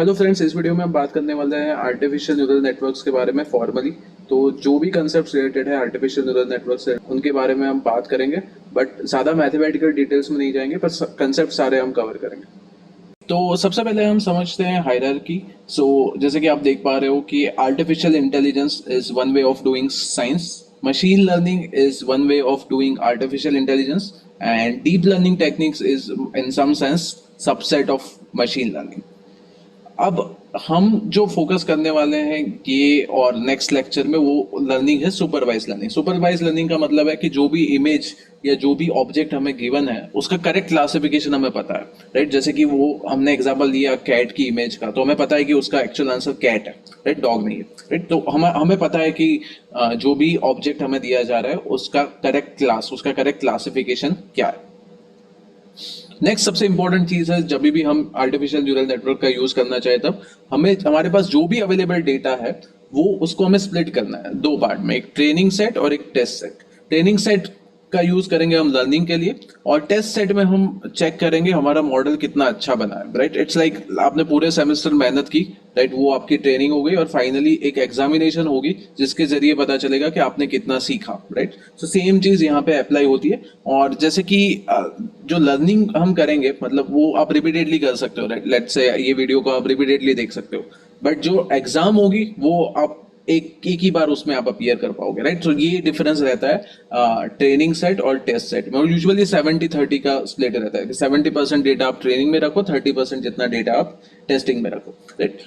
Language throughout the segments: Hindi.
हेलो फ्रेंड्स, इस वीडियो में हम बात करने वाले हैं आर्टिफिशियल न्यूरल नेटवर्क्स के बारे में फॉर्मली। तो जो भी कंसेप्ट रिलेटेड है आर्टिफिशियल न्यूरल नेटवर्क से उनके बारे में हम बात करेंगे, बट ज़्यादा मैथमेटिकल डिटेल्स में नहीं जाएंगे, पर कंसेप्ट सारे हम कवर करेंगे। तो सबसे पहले हम समझते हैं हायरार्की। सो जैसे कि आप देख पा रहे हो कि artificial intelligence is one way of doing science, machine learning is one way of doing artificial intelligence, and deep learning techniques is in some sense subset of machine learning. अब हम जो फोकस करने वाले हैं ये और नेक्स्ट लेक्चर में वो लर्निंग है सुपरवाइज लर्निंग। सुपरवाइज लर्निंग का मतलब है कि जो भी इमेज या जो भी ऑब्जेक्ट हमें गिवन है उसका करेक्ट क्लासिफिकेशन हमें पता है, राइट। जैसे कि वो हमने एग्जांपल लिया कैट की इमेज का, तो हमें पता है कि उसका एक्चुअल आंसर कैट है, राइट, डॉग नहीं है, राइट। तो हमें हमें पता है कि जो भी ऑब्जेक्ट हमें दिया जा रहा है उसका करेक्ट क्लास, उसका करेक्ट क्लासिफिकेशन क्या है। नेक्स्ट सबसे इंपॉर्टेंट चीज है, जब भी हम आर्टिफिशियल न्यूरल नेटवर्क का यूज करना चाहे तब हमें हमारे पास जो भी अवेलेबल डेटा है वो उसको हमें स्प्लिट करना है दो पार्ट में, एक ट्रेनिंग सेट और एक टेस्ट सेट। ट्रेनिंग सेट का यूज करेंगे हम लर्निंग के लिए, और टेस्ट सेट में हम चेक करेंगे हमारा मॉडल कितना अच्छा बना है, राइट। इट्स लाइक आपने पूरे सेमेस्टर मेहनत की, राइट, वो आपकी ट्रेनिंग हो गई और फाइनली एक एग्जामिनेशन होगी जिसके जरिए पता चलेगा कि आपने कितना सीखा, राइट। तो सेम चीज यहाँ पे अप्लाई होती है। और जैसे कि जो लर्निंग हम करेंगे मतलब वो आप रिपीटेडली कर सकते हो, राइट। लेट्स से ये वीडियो को आप रिपीटेडली देख सकते हो, बट जो एग्जाम होगी वो आप एक ही बार उसमें आप अपीयर कर पाओगे, राइट। तो ये डिफरेंस रहता है ट्रेनिंग सेट और टेस्ट सेट में। और यूजुअली 70-30 का स्प्लिट रहता है कि 70% डेटा आप ट्रेनिंग में रखो, 30% जितना डेटा आप टेस्टिंग में रखो, राइट।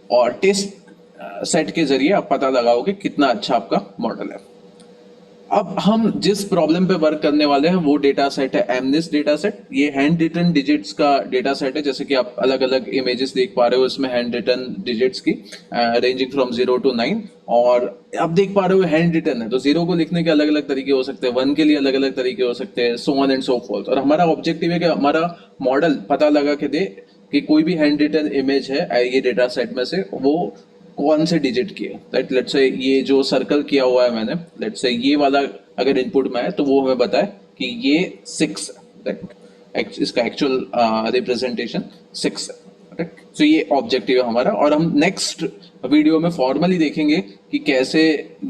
और टेस्ट सेट के जरिए आप पता लगाओगे कितना अच्छा आपका मॉडल है। अब हम जिस प्रॉब्लम पे वर्क करने वाले हैं वो डेटा सेट है एमनिस डेटा सेट। ये हैंड रिटन डिजिट्स का डेटा सेट है। जैसे कि आप अलग अलग इमेजेस देख पा रहे हो इसमें हैंड रिटन डिजिट्स की, रेंजिंग फ्रॉम 0 to 9। और आप देख पा रहे हो हैंड रिटन है, तो 0 को लिखने के अलग अलग तरीके हो सकते हैं, 1 के लिए अलग अलग तरीके हो सकते हैं, सो ऑन एंड सो फोर्थ। और हमारा ऑब्जेक्टिव है कि हमारा मॉडल पता लगा के दे कि कोई भी हैंड रिटन इमेज है ये डेटा सेट में से वो कौन से डिजिट की है, राइट। लेट्स से ये जो सर्कल किया हुआ है मैंने, लेट्स से ये वाला अगर इनपुट में है तो वो हमें बताए कि ये 6 है, राइट। इसका एक्चुअल रिप्रेजेंटेशन 6 है, राइट। सो ये ऑब्जेक्टिव है हमारा, और हम नेक्स्ट वीडियो में फॉर्मली देखेंगे कि कैसे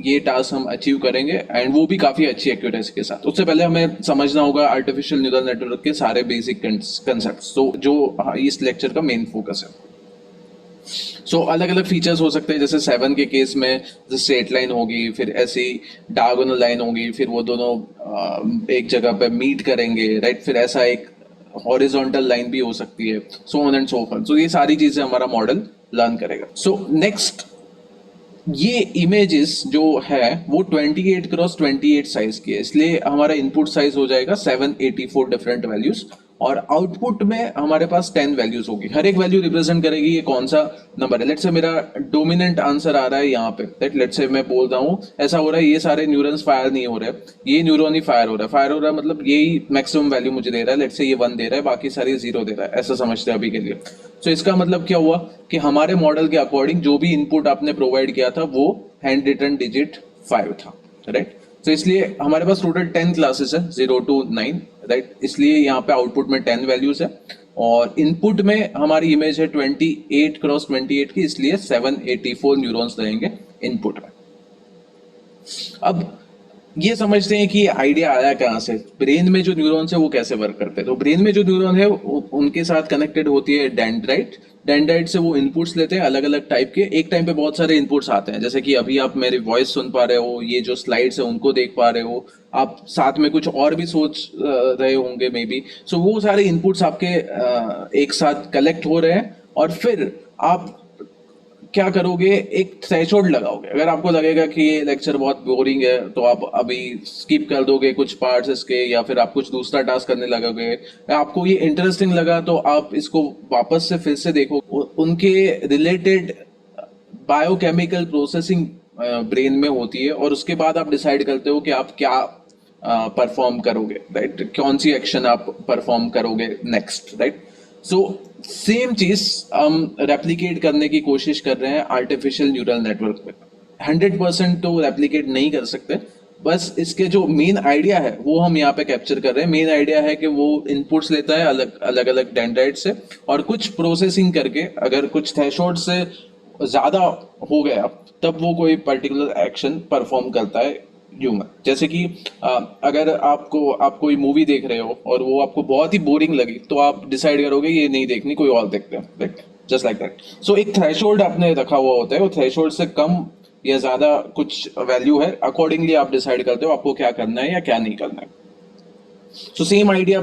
ये टास्क हम अचीव करेंगे, एंड वो भी काफी अच्छी एक्यूरेसी के साथ। उससे पहले हमें समझना होगा आर्टिफिशियल न्यूरल नेटवर्क के सारे बेसिक कंसेप्ट, तो जो इस लेक्चर का मेन फोकस है। सो अलग अलग फीचर्स हो सकते हैं, जैसे 7 के केस में स्ट्रेट लाइन होगी, फिर ऐसी डायगोनल लाइन होगी, फिर वो दोनों एक जगह पे मीट करेंगे, राइट। फिर ऐसा एक हॉरिजॉन्टल लाइन भी हो सकती है, so on and so forth. So ये सारी चीजें हमारा मॉडल लर्न करेगा। सो नेक्स्ट, ये इमेजेस जो है वो 28x28 साइज की है, इसलिए हमारा इनपुट साइज हो जाएगा 784 डिफरेंट वैल्यूज, और आउटपुट में हमारे पास 10 वैल्यूज होगी। हर एक वैल्यू रिप्रेजेंट करेगी ये कौन सा नंबर है। लेट्स से मेरा डोमिनेंट आंसर आ रहा है यहाँ पे, लेट्स से मैं बोल रहा हूँ ऐसा हो रहा है, ये सारे न्यूरॉन्स फायर नहीं हो रहे, ये न्यूरॉन ही फायर हो रहा है। फायर हो रहा है मतलब यही मैक्सिमम वैल्यू मुझे दे रहा है, लेट्स से ये 1 दे रहा है, बाकी सारी 0 दे रहा है, ऐसा समझते हैं अभी के लिए। तो इसका मतलब क्या हुआ कि हमारे मॉडल के अकॉर्डिंग जो भी इनपुट आपने प्रोवाइड किया था वो हैंड रिटन डिजिट 5 था, राइट। तो इसलिए हमारे पास टोटल 10 क्लासेस है 0 to 9, राइट। इसलिए यहाँ पे आउटपुट में 10 वैल्यूज है, और इनपुट में हमारी इमेज है 28x28 की, इसलिए 784 न्यूरॉन्स रहेंगे इनपुट में। अब ये समझते हैं कि आइडिया आया कहाँ से, ब्रेन में जो न्यूरॉन्स है वो कैसे वर्क करते हैं। तो ब्रेन में जो न्यूरॉन है उनके साथ कनेक्टेड होती है डेंड्राइट। डेंड्राइट से वो इनपुट्स लेते हैं अलग अलग टाइप के, एक टाइम पे बहुत सारे इनपुट्स आते हैं, जैसे कि अभी आप मेरी वॉइस सुन पा रहे हो, ये जो स्लाइड्स है उनको देख पा रहे हो, आप साथ में कुछ और भी सोच रहे होंगे मे बी। सो वो सारे इनपुट्स आपके एक साथ कलेक्ट हो रहे हैं, और फिर आप क्या करोगे, एक थ्रेशोल्ड लगाओगे। अगर आपको लगेगा कि ये लेक्चर बहुत बोरिंग है तो आप अभी स्किप कर दोगे कुछ पार्ट्स इसके, या फिर आप कुछ दूसरा टास्क करने लगोगे। आपको ये इंटरेस्टिंग लगा तो आप इसको वापस से फिर से देखो, उनके रिलेटेड बायोकेमिकल प्रोसेसिंग ब्रेन में होती है, और उसके बाद आप डिसाइड करते हो कि आप क्या परफॉर्म करोगे, राइट। कौन सी एक्शन आप परफॉर्म करोगे नेक्स्ट, राइट। सो सेम चीज हम रेप्लिकेट करने की कोशिश कर रहे हैं आर्टिफिशियल न्यूरल नेटवर्क पे। 100% तो रेप्लिकेट नहीं कर सकते, बस इसके जो मेन आइडिया है वो हम यहाँ पे कैप्चर कर रहे हैं। मेन आइडिया है कि वो इनपुट्स लेता है अलग अलग अलग डेंड्राइट से, और कुछ प्रोसेसिंग करके अगर कुछ थ्रेशोल्ड से ज्यादा हो गया तब वो कोई पर्टिकुलर एक्शन परफॉर्म करता है ह्यूमन। जैसे कि अगर आप कोई मूवी देख रहे हो और वो आपको बहुत ही बोरिंग लगी तो आप डिसाइड करोगे ये नहीं देखनी, कोई और देखते हैं, लाइक जस्ट लाइक दैट। सो एक थ्रेशोल्ड आपने रखा हुआ होता है, वो थ्रेशोल्ड से कम या ज्यादा कुछ वैल्यू है, अकॉर्डिंगली आप डिसाइड करते हो आपको क्या करना है या क्या नहीं करना है। सो सेम आइडिया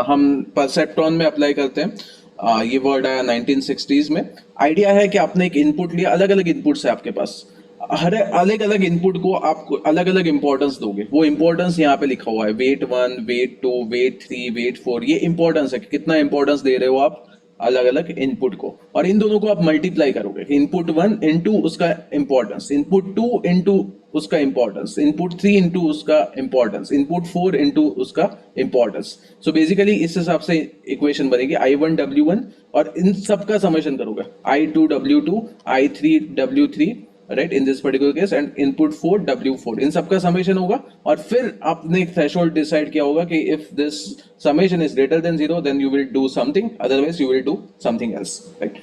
हम परसेप्ट्रॉन में अप्लाई करते हैं। ये वर्ड आया 1960s में। आइडिया है कि आपने एक इनपुट लिया, अलग अलग इनपुट्स है आपके पास, हर अलग अलग इनपुट को आप अलग अलग इंपॉर्टेंस दोगे। वो इंपॉर्टेंस यहाँ पे लिखा हुआ है, वेट 1, वेट 2, वेट 3, वेट 4, ये इंपॉर्टेंस है कि कितना इंपॉर्टेंस दे रहे हो आप अलग अलग इनपुट को, और इन दोनों को आप मल्टीप्लाई करोगे। इनपुट 1 इंटू उसका इंपॉर्टेंस, इनपुट 2 इंटू उसका इंपॉर्टेंस, इनपुट 3 इंटू उसका इंपॉर्टेंस, इनपुट 4 इंटू उसका इंपॉर्टेंस। सो बेसिकली इस हिसाब से इक्वेशन बनेगी I1W1, और इन सब का समेशन करोगे I2W2, I3W3, right, in this particular case, and input 4W4, इन सबका समेशन होगा। और फिर आपने एक थ्रेशोल्ड डिसाइड किया होगा कि if this summation is greater than 0 then you will do something, otherwise you will do something else, right.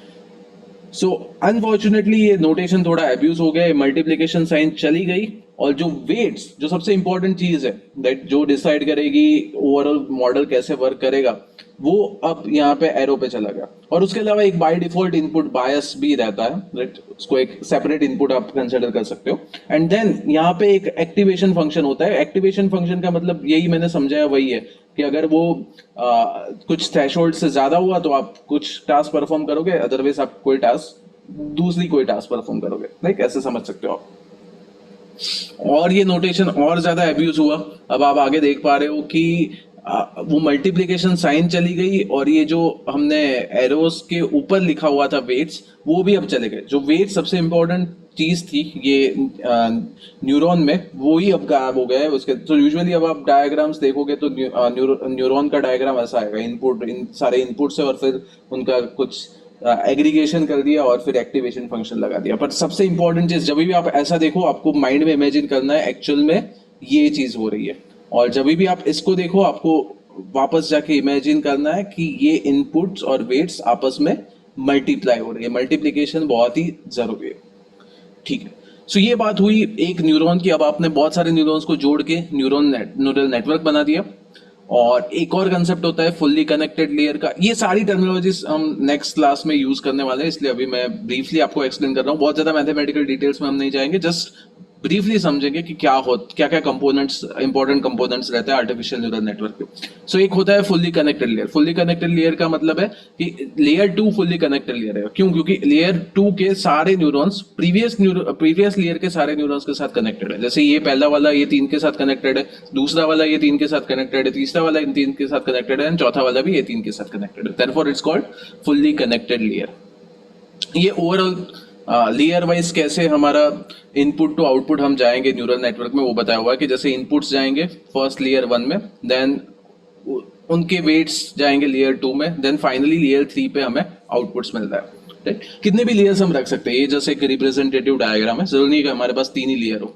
So unfortunately ये नोटेशन थोड़ा अब्यूज हो गया, मल्टीप्लीकेशन साइन चली गई, और जो वेट्स, जो सबसे इंपॉर्टेंट चीज है दैट जो डिसाइड करेगी ओवरऑल मॉडल कैसे वर्क करेगा, वो अब यहाँ पे एरो पे चला गया। और उसके अलावा एक बाय डिफॉल्ट इनपुट बायस भी रहता है, राइट, उसको एक सेपरेट इनपुट आप कंसिडर कर सकते हो। एंड देन यहाँ पे एक एक्टिवेशन फंक्शन होता है। एक्टिवेशन फंक्शन का मतलब यही मैंने समझाया वही है कि अगर वो कुछ थ्रेशोल्ड से ज्यादा हुआ तो आप कुछ टास्क परफॉर्म करोगे, अदरवाइज आप कोई टास्क दूसरी कोई टास्क परफॉर्म करोगे, लाइक ऐसे समझ सकते हो आप। और ये नोटेशन और ज्यादा अब्यूज हुआ। अब आप आगे देख पा रहे हो कि वो मल्टीप्लिकेशन साइन चली गई, और ये जो हमने एरोस के ऊपर लिखा हुआ था वेट्स, वो भी अब चले गए। जो वेट सबसे इंपॉर्टेंट चीज थी ये न्यूरॉन में, वो ही अब गायब हो गया है उसके। तो यूजुअली अब आप डायग्राम्स देखोगे तो न्यूरॉन का डायग्राम ऐसा आएगा, इनपुट, इन सारे इनपुट से और फिर उनका कुछ एग्रीगेशन कर दिया और फिर एक्टिवेशन फंक्शन लगा दिया। पर सबसे इंपॉर्टेंट चीज, जब भी आप ऐसा देखो आपको माइंड में इमेजिन करना है एक्चुअल में ये चीज हो रही है, और जब भी आप इसको देखो आपको वापस जाके इमेजिन करना है कि ये इनपुट्स और वेट्स आपस में मल्टीप्लाई हो रही है। मल्टीप्लीकेशन बहुत ही जरूरी है, ठीक है। सो ये बात हुई एक न्यूरॉन की। अब आपने बहुत सारे न्यूरॉन्स को जोड़ के न्यूरल नेटवर्क बना दिया। और एक और कंसेप्ट होता है फुल्ली कनेक्टेड लेयर का। ये सारी टर्मिनोलॉजीज हम नेक्स्ट क्लास में यूज करने वाले हैं, इसलिए अभी मैं ब्रीफली आपको एक्सप्लेन कर रहा हूँ। बहुत ज्यादा मैथमेटिकल डिटेल्स में हम नहीं जाएंगे, जस्ट ब्रीफली समझेंगे कि क्या क्या कंपोनेंट्स, इंपॉर्टेंट कंपोनेंट्स रहते हैं आर्टिफिशियल न्यूरल नेटवर्क के। सो एक होता है fully connected layer. Fully connected layer का मतलब है कि लेयर 2 फुल्ली कनेक्टेड लेयर है। क्यों? क्योंकि लेयर 2 के सारे न्यूरॉन्स प्रीवियस लेयर के सारे न्यूरॉन्स के साथ कनेक्टेड है। जैसे ये पहला वाला ये 3 के साथ कनेक्टेड है, दूसरा वाला ये 3 के साथ कनेक्टेड है, तीसरा वाला इन 3 के साथ कनेक्टेड है, एंड चौथा वाला भी ये 3 के साथ कनेक्टेड है। Therefore it's called fully connected layer. ये ओवरऑल लेयर वाइज कैसे हमारा इनपुट टू आउटपुट हम जाएंगे न्यूरल नेटवर्क में, वो बताया हुआ है कि जैसे इनपुट्स जाएंगे फर्स्ट लेयर 1 में, देन उनके वेट्स जाएंगे लेयर 2 में, देन फाइनली लेयर 3 पे हमें आउटपुट्स मिलता है, राइट। कितने भी लेयर्स हम रख सकते हैं, ये जैसे एक रिप्रेजेंटेटिव डायग्राम है, जरूरी नहीं कि हमारे पास 3 ही लेयर हो।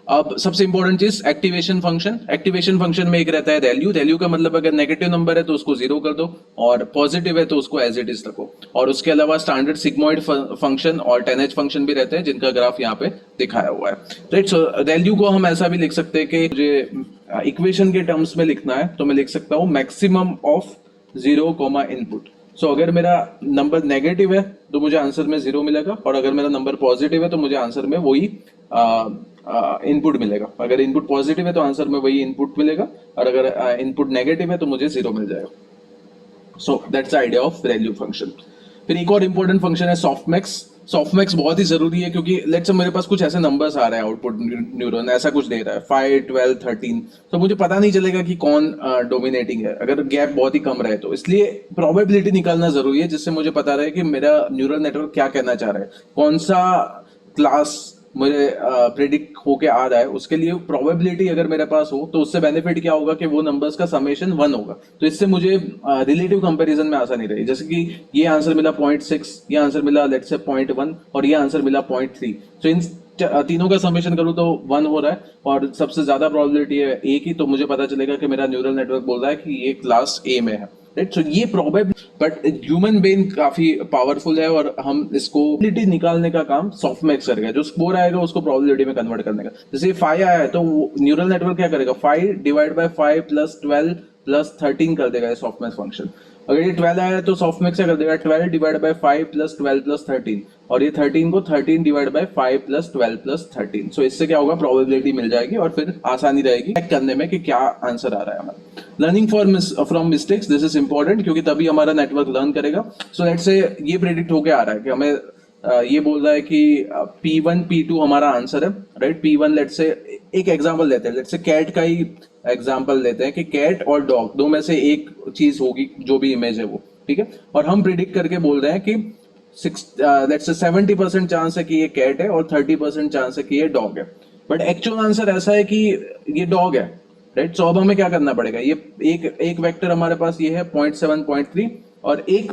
अब सबसे इंपॉर्टेंट चीज एक्टिवेशन फंक्शन। एक्टिवेशन फंक्शन में एक रहता है वैल्यू। वैल्यू का मतलब अगर नेगेटिव नंबर है तो उसको 0 कर दो, और पॉजिटिव है तो उसको एज इट इज रखो। और उसके अलावा स्टैंडर्ड सिग्मोइड फंक्शन और 10H फंक्शन भी रहते हैं, जिनका ग्राफ यहाँ पे दिखाया हुआ है, राइट। सो वैल्यू को हम ऐसा भी लिख सकते हैं कि मुझे इक्वेशन के टर्म्स में लिखना है तो मैं लिख सकता हूँ मैक्सिमम ऑफ 0, इनपुट। सो अगर मेरा नंबर नेगेटिव है तो मुझे आंसर में 0 मिलेगा, और अगर मेरा नंबर पॉजिटिव है तो मुझे आंसर में वही इनपुट मिलेगा। अगर इनपुट पॉजिटिव है तो आंसर में वही इनपुट मिलेगा, और अगर इनपुट नेगेटिव है तो मुझे 0 मिल जाएगा। So that's the idea of value function. फिर एक और इंपॉर्टेंट फंक्शन है सॉफ्टमैक्स। सॉफ्टमैक्स बहुत ही जरूरी है, क्योंकि लेट्स से मेरे पास कुछ ऐसे नंबर्स आ रहे हैं, आउटपुट न्यूरॉन ऐसा कुछ दे रहा है 5, 12, 13, तो मुझे पता नहीं चलेगा कि कौन डोमिनेटिंग है अगर गैप बहुत ही कम रहे तो। इसलिए प्रोबेबिलिटी निकालना जरूरी है, जिससे मुझे पता रहे कि मेरा न्यूरल नेटवर्क क्या कहना चाह रहा है, कौन सा क्लास मुझे प्रेडिक्ट होके आ रहा है। उसके लिए प्रोबेबिलिटी अगर मेरे पास हो तो उससे बेनिफिट क्या होगा कि वो नंबर्स का समेशन 1 होगा, तो इससे मुझे रिलेटिव कंपैरिजन में आसानी रही। जैसे कि ये आंसर मिला 0.6, ये आंसर मिला लेट्स से 0.1, और ये आंसर मिला 0.3। तो इन तीनों का समेशन करूँ तो 1 हो रहा है और सबसे ज्यादा प्रोबेबिलिटी है ए की, तो मुझे पता चलेगा कि मेरा न्यूरल नेटवर्क बोल रहा है कि ये क्लास ए में है, राइट। सो ये प्रोबेबल, बट ह्यूमन ब्रेन काफी पावरफुल है और हम इसको प्रोबेबिलिटी निकालने का काम सॉफ्टमैक्स करेगा। जो स्कोर आएगा उसको प्रोबेबिलिटी में कन्वर्ट करने का। जैसे 5 आया है तो न्यूरल नेटवर्क क्या करेगा, 5 डिवाइड बाय 5 प्लस 12 प्लस 13 कर देगा सॉफ्टमैक्स फंक्शन। अगर ये 12 आया तो सॉफ्टमैक्स क्या कर देगा, 12 डिवाइड बाय 5 प्लस 12 प्लस 13, और ये 13 को 13 डिवाइड बाय 5 प्लस 12 प्लस 13। सो इससे क्या होगा, प्रोबेबिलिटी मिल जाएगी और फिर आसानी रहेगी चेक करने में कि क्या आंसर आ रहा है हमारा। Learning from mistakes, this is important क्योंकि तभी हमारा नेटवर्क लर्न करेगा। सो लेट्स से ये प्रेडिक्ट होके आ रहा है कि हमें ये बोल रहा है कि P1 P2 हमारा आंसर है, राइट। P1 लेट्स से एक एग्जांपल लेते हैं, लेट्स से कैट का ही एग्जांपल लेते हैं कि कैट और डॉग दो में से एक चीज होगी, जो भी इमेज है वो, ठीक है। और हम प्रिडिक्ट करके बोल रहे हैं कि लेट्स से 70% चांस है कि ये कैट है और 30% चांस है कि ये डॉग है, बट एक्चुअल आंसर ऐसा है कि ये डॉग है, राइट। सो अब हमें क्या करना पड़ेगा, ये एक वेक्टर हमारे पास ये है 0.7 0.3 और एक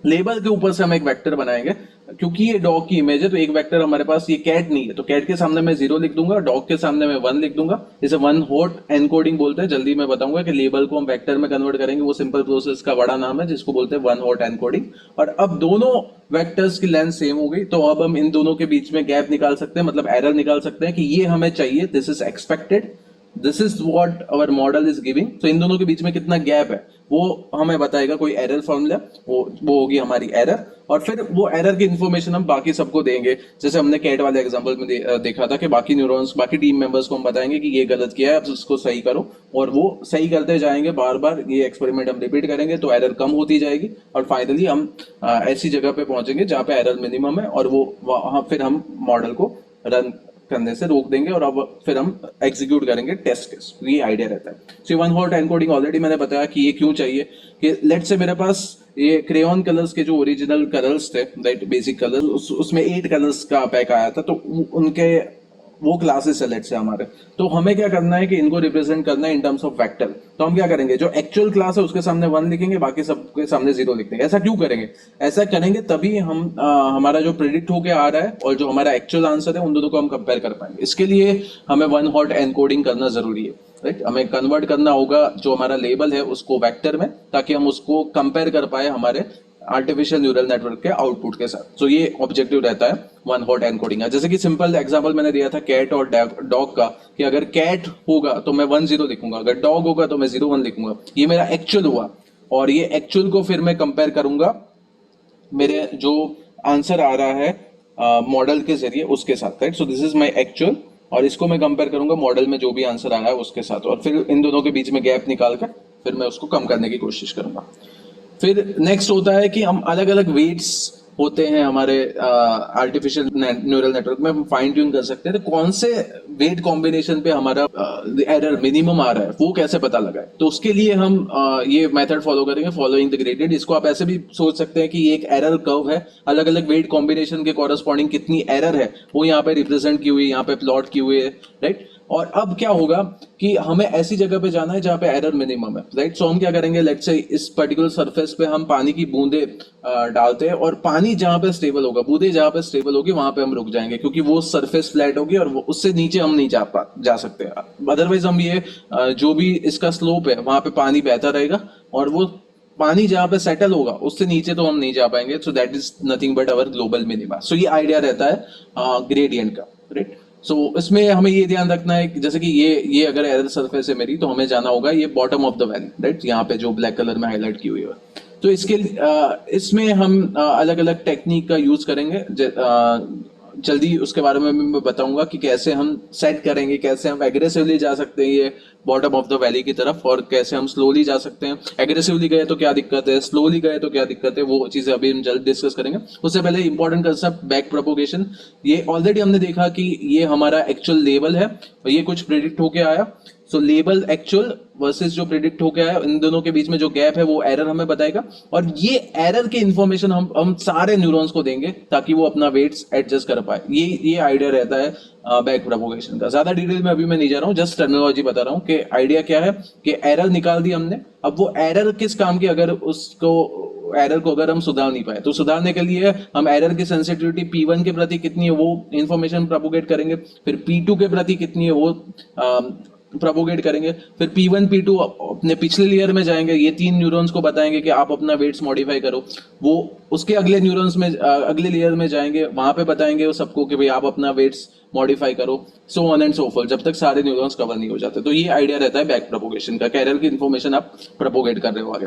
लेबल के ऊपर से हम एक वेक्टर बनाएंगे। क्योंकि ये डॉग की इमेज है तो एक वेक्टर हमारे पास, ये कैट नहीं है तो कैट के सामने मैं 0 लिख दूंगा, डॉग के सामने मैं 1 लिख दूंगा। इसे 1 हॉट एनकोडिंग बोलते हैं। जल्दी मैं बताऊंगा कि लेबल को हम वेक्टर में कन्वर्ट करेंगे, वो सिंपल प्रोसेस का बड़ा नाम है जिसको बोलते हैं 1 हॉट एनकोडिंग। और अब दोनों वेक्टर्स की लेंथ सेम हो गई तो अब हम इन दोनों के बीच में गैप निकाल सकते हैं, मतलब एरर निकाल सकते हैं कि ये हमें चाहिए, this is expected, this is what our model is giving. तो इन दोनों के बीच में कितना गैप है वो हमें बताएगा कोई एरर फॉर्मूला, वो होगी हमारी एरर। और फिर वो एरर की इन्फॉर्मेशन हम बाकी सबको देंगे। जैसे हमने कैट वाले एग्जांपल में देखा था कि बाकी न्यूरॉन्स, बाकी टीम मेंबर्स को हम बताएंगे कि ये गलत किया है, अब उसको सही करो, और वो सही करते जाएंगे बार बार। ये एक्सपेरिमेंट हम रिपीट करेंगे तो एरर कम होती जाएगी और फाइनली हम ऐसी जगह पे पहुंचेंगे जहां पे एरर मिनिमम है, और वो वहां फिर हम मॉडल को रन करने से रोक देंगे और अब फिर हम एग्जीक्यूट करेंगे टेस्ट केस। ये आइडिया रहता है। सो 1 हॉट एनकोडिंग ऑलरेडी मैंने बताया कि ये क्यों चाहिए, कि लेट से मेरे पास ये क्रेयॉन कलर्स के जो ओरिजिनल कलर्स थे, राइट, बेसिक कलर्स, उसमें 8 कलर्स का पैक आया था, तो उनके वो क्लासेस है लेट से हमारे। तो हमें क्या करना है कि इनको रिप्रेजेंट करना है इन टर्म्स ऑफ वेक्टर। तो हम क्या करेंगे, जो एक्चुअल क्लास है उसके सामने 1 लिखेंगे, बाकी सबके सामने 0 लिख देंगे। ऐसा क्यों करेंगे, ऐसा करेंगे तभी हम हमारा जो प्रिडिक्ट होके आ रहा है और जो हमारा एक्चुअल आंसर है उन दोनों को हम कंपेयर कर पाएंगे। इसके लिए हमें 1 हॉट एनकोडिंग करना जरूरी है, राइट। हमें कन्वर्ट करना होगा जो हमारा लेबल है उसको वेक्टर में, ताकि हम उसको कंपेयर कर पाए हमारे आर्टिफिशियल न्यूरल नेटवर्क के आउटपुट के साथ। तो ये ऑब्जेक्टिव रहता है 1 हॉट एनकोडिंग का। जैसे कि सिंपल एग्जांपल मैंने दिया था कैट और डॉग का, कि अगर कैट होगा तो मैं 1 0 लिखूंगा, अगर डॉग होगा तो मैं 0 1 लिखूंगा। ये मेरा एक्चुअल हुआ और ये एक्चुअल को फिर मैं कंपेयर करूंगा मेरे जो आंसर आ रहा है मॉडल के जरिए उसके साथ, right. So this is my actual और इसको मैं कंपेयर करूंगा मॉडल में जो भी आंसर आया है उसके साथ, और फिर इन दोनों के बीच में गैप निकाल कर फिर मैं उसको कम करने की कोशिश करूंगा। फिर नेक्स्ट होता है कि हम अलग अलग वेट्स होते हैं हमारे आर्टिफिशियल न्यूरल नेटवर्क में, हम फाइन ट्यून कर सकते हैं। तो कौन से वेट कॉम्बिनेशन पे हमारा एरर मिनिमम आ रहा है वो कैसे पता लगाए, तो उसके लिए हम ये मेथड फॉलो करेंगे, फॉलोइंग द ग्रेडियंट। इसको आप ऐसे भी सोच सकते हैं कि ये एक एरर कर्व है, अलग अलग वेट कॉम्बिनेशन के कॉरस्पॉन्डिंग कितनी एरर है वो यहाँ पे रिप्रेजेंट की हुई, यहाँ पे प्लॉट की हुई है, राइट। और अब क्या होगा कि हमें ऐसी जगह पे जाना है जहां पे एरर मिनिमम है, राइट। सो हम क्या करेंगे, लेट्स से इस पर्टिकुलर सरफेस पे हम पानी की बूंदे डालते हैं, और पानी जहां पे स्टेबल होगा, बूंदे जहां पे स्टेबल होगी वहां पे हम रुक जाएंगे, क्योंकि वो सरफेस फ्लैट होगी और उससे नीचे हम नहीं जा सकते। अदरवाइज हम ये जो भी इसका स्लोप है वहां पे पानी बहता रहेगा, और वो पानी जहां पे सेटल होगा उससे नीचे तो हम नहीं जा पाएंगे। So that is nothing but our global minima. So ये आइडिया रहता है ग्रेडियंट का, राइट। सो इसमें हमें ये ध्यान रखना है कि जैसे कि ये अगर एरर सरफेस है मेरी, तो हमें जाना होगा ये bottom of the valley, right, यहाँ पे जो ब्लैक कलर में हाईलाइट की हुई है। तो इसके इसमें हम अलग अलग टेक्निक का यूज करेंगे। जल्दी उसके बारे में मैं बताऊंगा कि कैसे हम सेट करेंगे, कैसे हम एग्रेसिवली जा सकते हैं ये बॉटम ऑफ द वैली की तरफ, और कैसे हम स्लोली जा सकते हैं। एग्रेसिवली गए तो क्या दिक्कत है, स्लोली गए तो क्या दिक्कत है, वो चीजें अभी हम जल्द डिस्कस करेंगे। उससे पहले इंपॉर्टेंट कंसेप्ट बैक प्रोपोगेशन। ये ऑलरेडी हमने देखा कि ये हमारा एक्चुअल लेवल है और ये कुछ प्रिडिक्ट होके आया। सो लेबल एक्चुअल वर्सेस जो प्रिडिक्ट होके आया, इन दोनों के बीच में जो गैप है वो एरर हमें बताएगा, और ये एरर की इंफॉर्मेशन हम सारे न्यूरॉन्स को देंगे ताकि वो अपना वेट्स एडजस्ट कर पाए। ये आइडिया रहता है बैक प्रोपोगेशन का। ज्यादा डिटेल में अभी मैं नहीं जा रहा हूँ, जस्ट टर्मिनोलॉजी बता रहा हूँ कि आइडिया क्या है। कि एरर निकाल दी हमने, अब वो एरर किस काम की, अगर उसको एरर को अगर हम सुधार नहीं पाए, तो सुधारने के लिए हम एरर की सेंसिटिविटी P1 के प्रति कितनी है वो इन्फॉर्मेशन प्रोपोगेट करेंगे, फिर P2 के प्रति कितनी है वो प्रोपोगेट करेंगे, फिर P1 P2 अपने पिछले लेयर में जाएंगे, ये 3 न्यूरॉन्स को बताएंगे कि आप अपना वेट्स मॉडिफाई करो, वो उसके अगले न्यूरॉन्स में अगले लेयर में जाएंगे, वहां पे बताएंगे वो सबको कि भाई आप अपना वेट्स मॉडिफाई करो, सो ऑन एंड सो फॉर, जब तक सारे न्यूरॉन्स कवर नहीं हो जाते। तो ये आइडिया रहता है बैक प्रोपोगेशन का, एरर की इन्फॉर्मेशन आप प्रोपोगेट कर रहे हो आगे।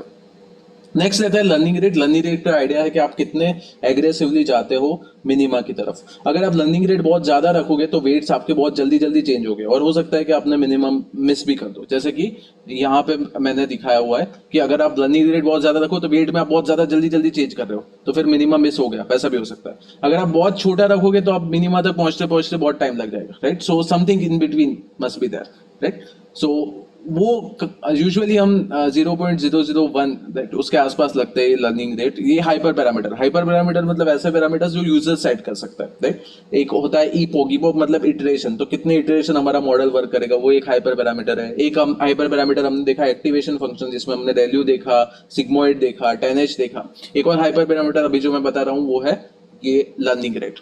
नेक्स्ट रहता है लर्निंग रेट। लर्निंग रेट का आइडिया है कि आप कितने एग्रेसिवली जाते हो मिनिमा की तरफ। अगर आप लर्निंग रेट बहुत ज्यादा रखोगे तो वेट्स आपके बहुत जल्दी जल्दी चेंज हो गए और हो सकता है कि आपने मिनिमम मिस भी कर दो, जैसे कि यहाँ पे मैंने दिखाया हुआ है कि अगर आप लर्निंग रेट बहुत ज्यादा रखो तो वेट में आप बहुत ज्यादा जल्दी जल्दी चेंज कर रहे हो, तो फिर मिनिमम मिस हो गया, वैसा भी हो सकता है। अगर आप बहुत छोटा रखोगे तो आप मिनिमा तक पहुंचते पहुंचते बहुत टाइम लग जाएगा, right. So something in between must be there, right. So वो यूजुअली हम 0.001 उसके आसपास लगते हैं लर्निंग रेट। ये हाइपर पैरामीटर मतलब ऐसे पैरामीटर्स जो यूजर सेट कर सकता है, राइट। एक होता है ईपोक मतलब इटरेशन, तो कितने इटरेशन हमारा मॉडल वर्क करेगा, वो एक हाइपर पैरामीटर है। एक हम हाइपर पैरामीटर हमने देखा एक्टिवेशन फंक्शन, जिसमें हमने रेल्यू देखा, सिग्मोइड देखा, 10H देखा। एक और हाइपर पैरामीटर अभी जो मैं बता रहा हूँ वो है ये लर्निंग रेट।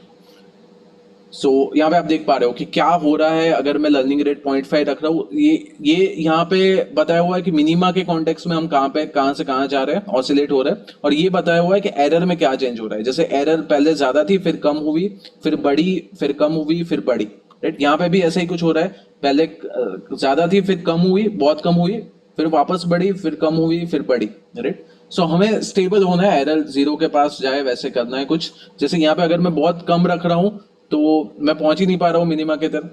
सो यहाँ पे आप देख पा रहे हो कि क्या हो रहा है अगर मैं लर्निंग रेट 0.5 रख रहा हूँ। ये यहाँ पे बताया हुआ है कि मिनिमा के कॉन्टेक्स्ट में हम कहाँ से कहाँ जा रहे हैं, ऑसिलेट हो रहे हैं, और ये बताया हुआ है कि एरर में क्या चेंज हो रहा है। जैसे एरर पहले ज्यादा थी, फिर कम हुई, फिर बढ़ी, फिर कम हुई, फिर बढ़ी, राइट। यहाँ पे भी ऐसा ही कुछ हो रहा है, पहले ज्यादा थी, फिर कम हुई, बहुत कम हुई, फिर वापस बढ़ी, फिर कम हुई, फिर बढ़ी, राइट। सो हमें स्टेबल होना है, एरर 0 के पास जाए वैसे करना है कुछ। जैसे यहाँ पे अगर मैं बहुत कम रख रहा हूँ तो मैं पहुंच ही नहीं पा रहा हूँ मिनिमा की तरफ,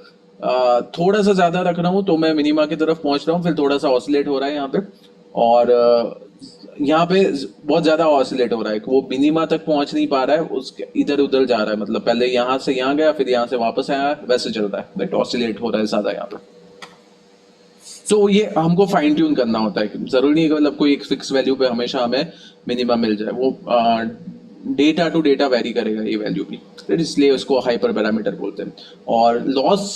थोड़ा सा ज्यादा रख रहा हूँ तो मैं मिनिमा की तरफ पहुंच रहा हूँ, फिर थोड़ा सा ऑसिलेट हो रहा है यहाँ पे, और यहाँ पे बहुत ज्यादा ऑसिलेट हो रहा है, वो मिनिमा तक पहुंच नहीं पा रहा है, उसके इधर उधर जा रहा है, मतलब पहले यहाँ से यहाँ गया, फिर यहाँ से वापस आया, वैसे चल रहा है, राइट। ऑसिलेट हो रहा है ज्यादा यहाँ पे। सो ये हमको फाइन ट्यून करना होता है, जरूरी नहीं है मतलब कोई एक फिक्स वैल्यू पे हमेशा हमें मिनिमम मिल जाए, वो डेटा टू डेटा वेरी करेगा ये वैल्यू भी, इसलिए उसको हाइपर पैरामीटर बोलते हैं। और लॉस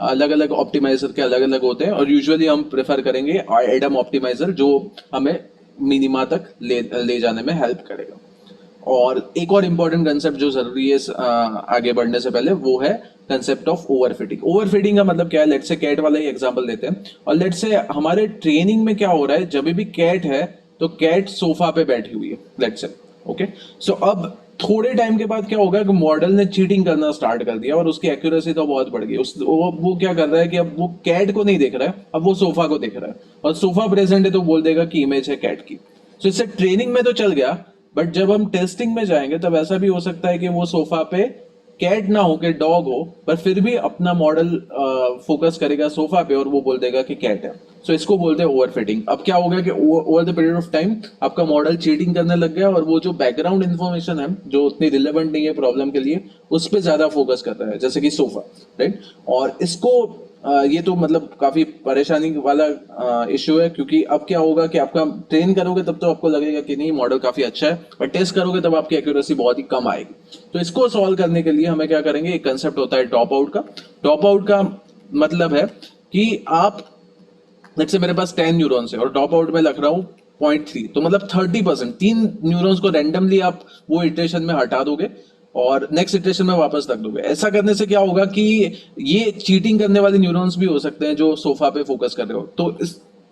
अलग अलग ऑप्टिमाइजर के अलग अलग होते हैं, और यूजुअली हम प्रेफर करेंगे एडम ऑप्टिमाइजर जो हमें मिनिमा तक ले जाने में हेल्प करेगा। और एक और इम्पॉर्टेंट कंसेप्ट जो जरूरी है आगे बढ़ने से पहले, वो है कंसेप्ट ऑफ ओवरफिटिंग। ओवरफिटिंग का मतलब क्या है, लेट्स से कैट वाला ही एग्जांपल लेते हैं, और लेट्स से हमारे ट्रेनिंग में क्या हो रहा है, जब भी कैट है तो कैट सोफा पे बैठी हुई है, लेट्स से, ओके। सो अब थोड़े टाइम के बाद क्या होगा कि मॉडल ने चीटिंग करना स्टार्ट कर दिया और उसकी एक्यूरेसी तो बहुत बढ़ गई। वो क्या कर रहा है कि अब वो कैट को नहीं देख रहा है, अब वो सोफा को देख रहा है, और सोफा प्रेजेंट है तो बोल देगा कि इमेज है कैट की। सो इससे ट्रेनिंग में तो चल गया, बट जब हम टेस्टिंग में जाएंगे तब ऐसा भी हो सकता है कि वो सोफा पे कैट ना हो के डॉग हो, पर फिर भी अपना मॉडल फोकस करेगा सोफा पे और वो बोल देगा कि कैट है। सो इसको बोलते हैं ओवरफिटिंग। अब क्या हो गया कि over the period of time आपका मॉडल चीटिंग करने लग गया, और वो जो बैकग्राउंड इन्फॉर्मेशन है जो उतनी रिलेवेंट नहीं है प्रॉब्लम के लिए, उस पर ज्यादा फोकस कर रहा है, जैसे कि सोफा, राइट। और इसको ये तो मतलब काफी परेशानी वाला इश्यू है, क्योंकि अब क्या होगा कि आपका ट्रेन करोगे तब तो आपको लगेगा कि नहीं मॉडल काफी अच्छा है, पर टेस्ट करोगे तब आपकी एक्यूरेसी बहुत ही कम आएगी। तो इसको सॉल्व करने के लिए हमें क्या करेंगे, एक कंसेप्ट होता है ड्रॉप आउट का। ड्रॉप आउट का मतलब है कि आप, जैसे मेरे पास 10 न्यूरॉन्स है और ड्रॉप आउट में लग रहा हूँ 0.3, तो मतलब 30%, 3 न्यूरॉन्स को रैंडमली आप वो इटरेशन में हटा दोगे और नेक्स्ट इटरेशन में वापस रख दोगे। ऐसा करने से क्या होगा कि ये चीटिंग करने वाले न्यूरॉन्स भी हो सकते हैं जो सोफा पे फोकस कर रहे हो। तो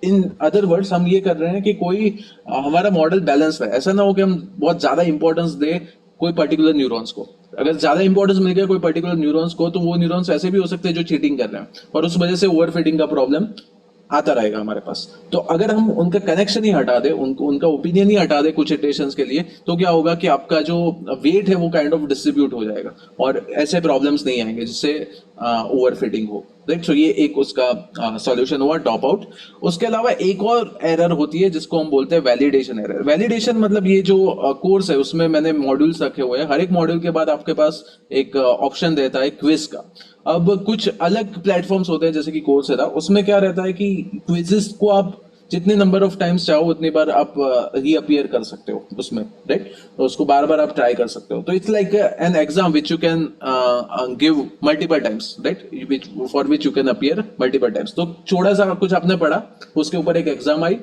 इन अदर वर्ड्स हम ये कर रहे हैं कि कोई हमारा मॉडल बैलेंस है, ऐसा ना हो कि हम बहुत ज्यादा इंपॉर्टेंस दे कोई पर्टिकुलर न्यूरॉन्स को। अगर ज्यादा इंपॉर्टेंस मिल गया कोई पर्टिकुलर न्यूरॉन्स को, तो वो न्यूरॉन्स ऐसे भी हो सकते हैं जो चीटिंग कर रहे हैं, और उस वजह से ओवरफिटिंग का प्रॉब्लम आता रहेगा हमारे पास। तो अगर हम उनका कनेक्शन ही हटा दे, उनका ओपिनियन ही हटा दे कुछ इटरेशंस के लिए, तो क्या होगा कि आपका जो वेट है वो काइंड ऑफ डिस्ट्रीब्यूट हो जाएगा और ऐसे प्रॉब्लम्स नहीं आएंगे जिससे ओवरफिटिंग हो, राइट। सो ये एक उसका सॉल्यूशन हुआ ड्रॉप आउट। उसके अलावा एक और एरर होती है जिसको हम बोलते हैं वैलिडेशन एरर। वैलिडेशन मतलब ये जो कोर्स है उसमें मैंने मॉड्यूल्स रखे हुए हैं, हर एक मॉड्यूल के बाद आपके पास एक ऑप्शन रहता है क्विज का। अब कुछ अलग प्लेटफॉर्म्स होते हैं जैसे कि कोर्सेरा, उसमें क्या रहता है कि क्विजेस को आप जितने नंबर ऑफ टाइम्स चाहो उतनी बार आप रीअपियर कर सकते हो उसमें, राइट। तो उसको बार बार आप ट्राई कर सकते हो। तो it's like an exam which you can give multiple times, right, for which you can appear multiple times. तो थोड़ा सा कुछ आपने पढ़ा, उसके ऊपर एक एग्जाम आई,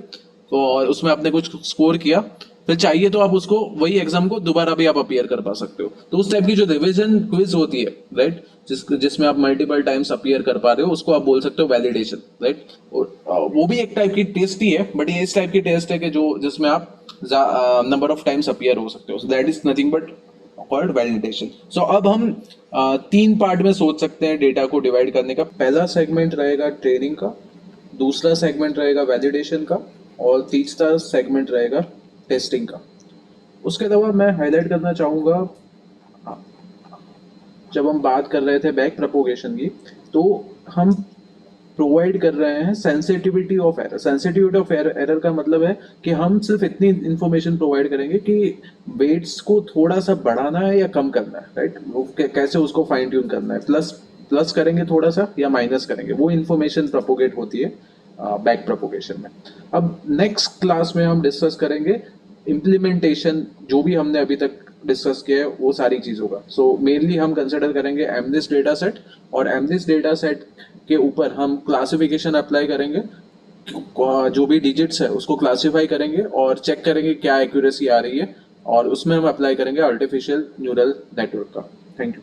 और उसमें आपने कुछ स्कोर किया, फिर चाहिए तो आप उसको वही एग्जाम को दोबारा भी आप अपीयर कर पा सकते हो। तो उस टाइप की जो रिवीजन क्विज होती है, राइट, जिसमें आप मल्टीपल टाइम्स अपीयर कर पा रहे हो, उसको आप बोल सकते हो वैलिडेशन, राइट। वो भी एक टाइप की टेस्ट ही है, बट ये इस टाइप की टेस्ट है कि जो जिसमें आप नंबर ऑफ टाइम्स अपीयर हो सकते हो, so that is nothing but called validation. So अब हम तीन पार्ट में सोच सकते हैं डेटा को डिवाइड करने का। पहला सेगमेंट रहेगा ट्रेनिंग का, दूसरा सेगमेंट रहेगा वैलिडेशन का, और तीसरा सेगमेंट रहेगा टेस्टिंग का। उसके अलावा मैं हाईलाइट करना चाहूँगा, जब हम बात कर रहे थे बैक प्रोपोगेशन की, तो हम प्रोवाइड कर रहे हैं sensitivity of error. Sensitivity of error का मतलब है कि हम सिर्फ इतनी इंफॉर्मेशन प्रोवाइड करेंगे कि वेट्स को थोड़ा सा बढ़ाना है या कम करना है, राइट, वो कैसे उसको फाइन ट्यून करना है, प्लस प्लस करेंगे थोड़ा सा या माइनस करेंगे, वो इन्फॉर्मेशन प्रोपोगेट होती है बैक प्रोपोगेशन में। अब नेक्स्ट क्लास में हम डिस्कस करेंगे इम्प्लीमेंटेशन, जो भी हमने अभी तक डिस्कस किया है वो सारी चीज़ों का। सो मेनली हम कंसिडर करेंगे एमनिस डेटा सेट, और एमनिस डेटा सेट के ऊपर हम क्लासिफिकेशन अप्लाई करेंगे, जो भी डिजिट्स है उसको क्लासिफाई करेंगे और चेक करेंगे क्या एक्यूरेसी आ रही है, और उसमें हम अप्लाई करेंगे आर्टिफिशियल न्यूरल नेटवर्क का। Thank you.